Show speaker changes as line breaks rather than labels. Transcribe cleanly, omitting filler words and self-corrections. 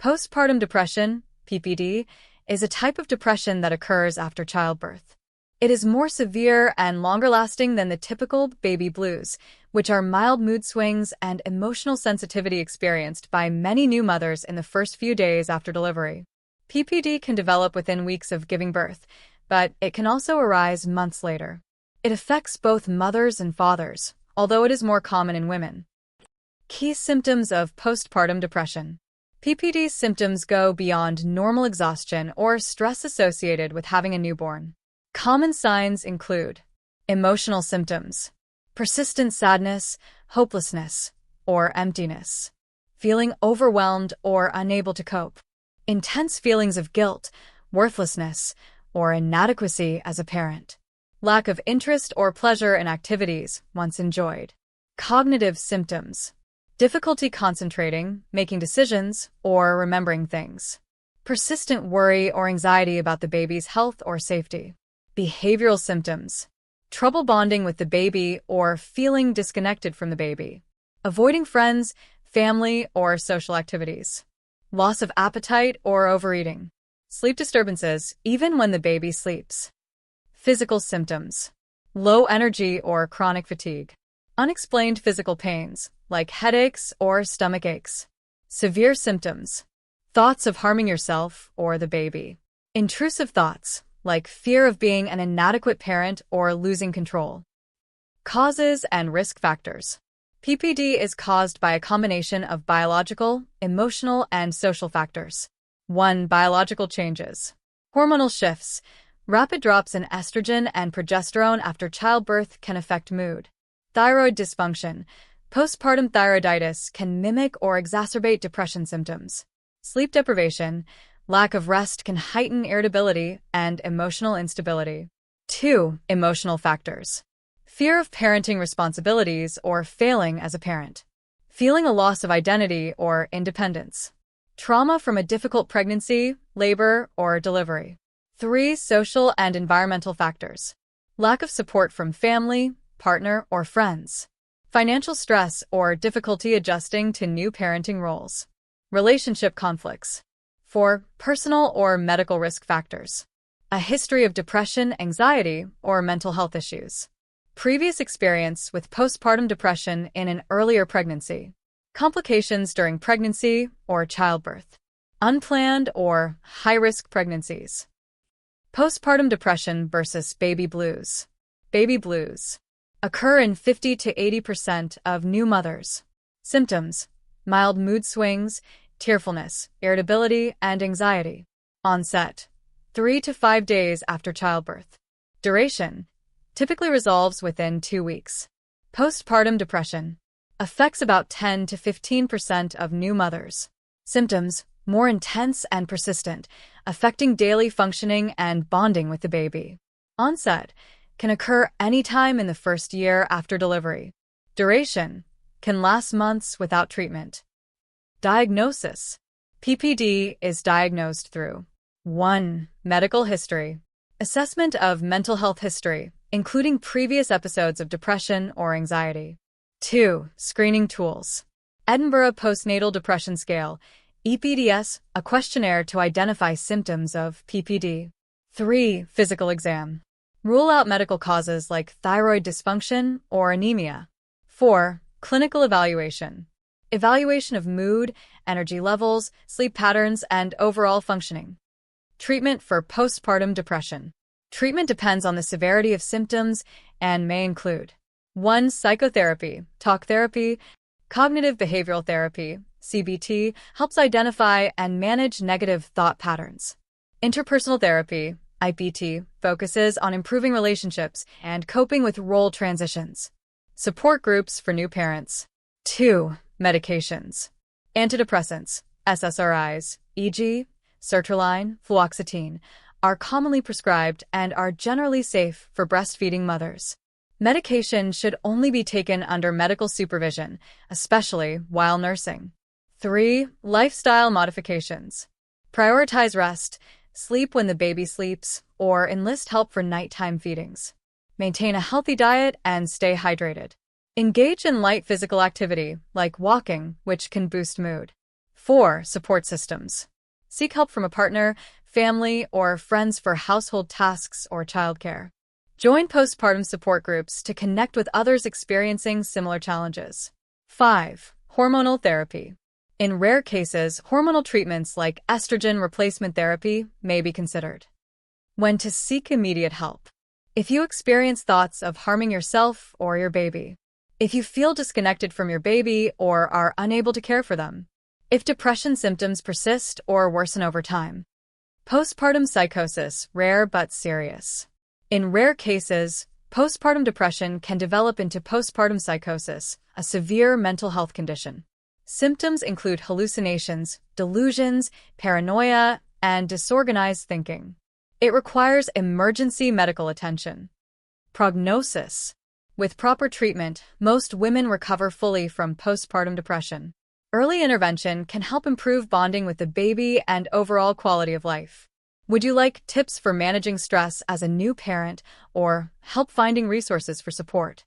Postpartum depression, PPD, is a type of depression that occurs after childbirth. It is more severe and longer-lasting than the typical baby blues, which are mild mood swings and emotional sensitivity experienced by many new mothers in the first few days after delivery. PPD can develop within weeks of giving birth, but it can also arise months later. It affects both mothers and fathers, although it is more common in women. Key symptoms of postpartum depression. PPD symptoms go beyond normal exhaustion or stress associated with having a newborn. Common signs include emotional symptoms, persistent sadness, hopelessness, or emptiness, feeling overwhelmed or unable to cope, intense feelings of guilt, worthlessness, or inadequacy as a parent, lack of interest or pleasure in activities once enjoyed. Cognitive symptoms, difficulty concentrating, making decisions, or remembering things, persistent worry or anxiety about the baby's health or safety. Behavioral symptoms, trouble bonding with the baby or feeling disconnected from the baby, avoiding friends, family, or social activities, loss of appetite or overeating, sleep disturbances even when the baby sleeps. Physical symptoms, low energy or chronic fatigue, unexplained physical pains like headaches or stomach aches. Severe symptoms, thoughts of harming yourself or the baby, intrusive thoughts like fear of being an inadequate parent or losing control. Causes and risk factors. PPD is caused by a combination of biological, emotional, and social factors. 1. Biological changes. Hormonal shifts. Rapid drops in estrogen and progesterone after childbirth can affect mood. Thyroid dysfunction. Postpartum thyroiditis can mimic or exacerbate depression symptoms. Sleep deprivation. Lack of rest can heighten irritability and emotional instability. 2. Emotional factors. Fear of parenting responsibilities or failing as a parent. Feeling a loss of identity or independence. Trauma from a difficult pregnancy, labor, or delivery. 3. Social and environmental factors. Lack of support from family, partner, or friends. Financial stress or difficulty adjusting to new parenting roles. Relationship conflicts. 4. Personal or medical risk factors. A history of depression, anxiety, or mental health issues. Previous experience with postpartum depression in an earlier pregnancy. Complications during pregnancy or childbirth. Unplanned or high-risk pregnancies. Postpartum depression versus baby blues. Baby blues occur in 50 to 80% of new mothers. Symptoms: mild mood swings, tearfulness, irritability, and anxiety. Onset: 3 to 5 days after childbirth. Duration: typically resolves within 2 weeks. Postpartum depression affects about 10 to 15% of new mothers. Symptoms: more intense and persistent, affecting daily functioning and bonding with the baby. Onset: can occur anytime in the first year after delivery. Duration: can last months without treatment. Diagnosis: PPD is diagnosed through 1. Medical history. Assessment of mental health history, including previous episodes of depression or anxiety. 2. Screening tools. Edinburgh Postnatal Depression Scale, EPDS, a questionnaire to identify symptoms of PPD. 3. Physical exam. Rule out medical causes like thyroid dysfunction or anemia. 4. Clinical evaluation. Evaluation of mood, energy levels, sleep patterns, and overall functioning. Treatment for postpartum depression. Treatment depends on the severity of symptoms and may include 1. Psychotherapy, talk therapy, cognitive behavioral therapy, CBT, helps identify and manage negative thought patterns. Interpersonal therapy, IPT, focuses on improving relationships and coping with role transitions. Support groups for new parents. 2. Medications. Antidepressants, SSRIs, e.g., sertraline, fluoxetine, are commonly prescribed and are generally safe for breastfeeding mothers. Medication should only be taken under medical supervision, especially while nursing. 3. Lifestyle modifications. Prioritize rest, sleep when the baby sleeps, or enlist help for nighttime feedings. Maintain a healthy diet and stay hydrated. Engage in light physical activity, like walking, which can boost mood. 4. Support systems. Seek help from a partner, family, or friends for household tasks or childcare. Join postpartum support groups to connect with others experiencing similar challenges. 5. Hormonal therapy. In rare cases, hormonal treatments like estrogen replacement therapy may be considered. When to seek immediate help. If you experience thoughts of harming yourself or your baby. If you feel disconnected from your baby or are unable to care for them. If depression symptoms persist or worsen over time. Postpartum psychosis, rare but serious. In rare cases, postpartum depression can develop into postpartum psychosis, a severe mental health condition. Symptoms include hallucinations, delusions, paranoia, and disorganized thinking. It requires emergency medical attention. Prognosis. With proper treatment, most women recover fully from postpartum depression. Early intervention can help improve bonding with the baby and overall quality of life. Would you like tips for managing stress as a new parent or help finding resources for support?